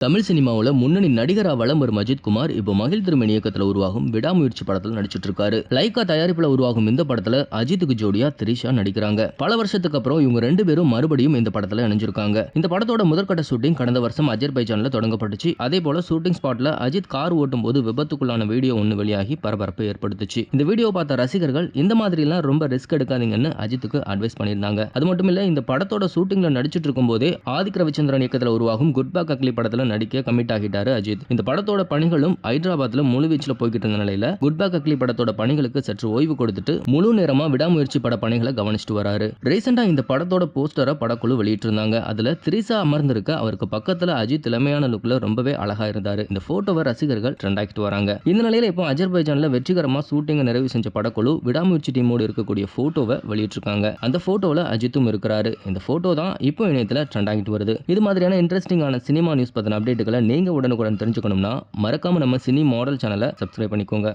தமிழ் சினிமாவுல முன்னணி நடிகரா வலம் வரும் அஜித் குமார் இப்போ மகிழ் திருமேனி இயக்கத்துல உருவாகும் விடாமுயற்சி படத்துல நடிச்சிட்டு இருக்காரு. லைகா தயாரிப்புல உருவாகும் இந்த படத்துல அஜித்துக்கு ஜோடியா திரிஷா நடிக்கிறாங்க. பல வருஷத்துக்கு அப்புறம் இவங்க ரெண்டு பேரும் மறுபடியும் இந்த படத்துல இணைஞ்சிருக்காங்க. இந்த படத்தோட முதற்கட்ட ஷூட்டிங் கடந்த வருஷம் அஜர்பைஜான்ல தொடங்கப்பட்டுச்சு. அதே போல ஷூட்டிங் ஸ்பாட்ல அஜித் கார் ஓட்டும் போது விபத்துக்குள்ளான வீடியோ ஒன்னு வெளியாகி பரபரப்பை ஏற்படுத்துச்சு. இந்த வீடியோ பார்த்த ரசிகர்கள் இந்த மாதிரி எல்லாம் ரொம்ப ரிஸ்க் எடுக்காதீங்கன்னு அஜித்துக்கு அட்வைஸ் பண்ணியிருந்தாங்க. அது மட்டும் இல்ல, இந்த படத்தோட ஷூட்டிங்ல நடிச்சிட்டு இருக்கும் போதே ஆதிக் ரவிச்சந்திரன் இயக்கத்துல உருவாகும் குட் பேக் அக்லி படத்துல நடிக்க கமிட் ஆகிட்டாரு அஜித். இந்த படத்தோட பணிகளும் ஹைதராபாத்ல முழுவீச்சுல போய்கிட்டு இருந்த நிலையில குட் பேக் அக்லி படத்தோட பணிகளுக்கு சற்று ஓய்வு கொடுத்துட்டு முழு நேரமா விடாமுயற்சி பட பணிகளை கவனிச்சுட்டு வராரு. ரீசெண்டா இந்த படத்தோட போஸ்டரை படக்குழு வெளியிட்டு இருந்தாங்க. அதுல திரிஷா அமர்ந்திருக்க அவருக்கு பக்கத்துல அஜித் இளமையான லுக்ல ரொம்பவே அழகா இருந்தாரு. இந்த போட்டோவை ரசிகர்கள் ட்ரெண்ட் ஆகிட்டு வராங்க. இந்த நிலையில இப்போ அஜர்பைஜான்ல வெற்றிகரமா ஷூட்டிங் நிறைவு செஞ்ச படக்குழு விடாமுயற்சி டீமோடு இருக்கக்கூடிய போட்டோவை வெளியிட்டிருக்காங்க. அந்த போட்டோல அஜித்தும் இருக்கிறாரு. இந்த போட்டோ தான் இப்போ இணையத்துல ட்ரெண்ட் ஆகிட்டு வருது. இது மாதிரியான இன்ட்ரெஸ்டிங்கான சினிமா நியூஸ் பத்தின அப்டேட்டுகளை நீங்க உடனுக்குடன் தெரிஞ்சுக்கணும்னா மறக்காம நம்ம சினி மாடல் சேனலை சப்ஸ்கிரைப் பண்ணிக்கோங்க.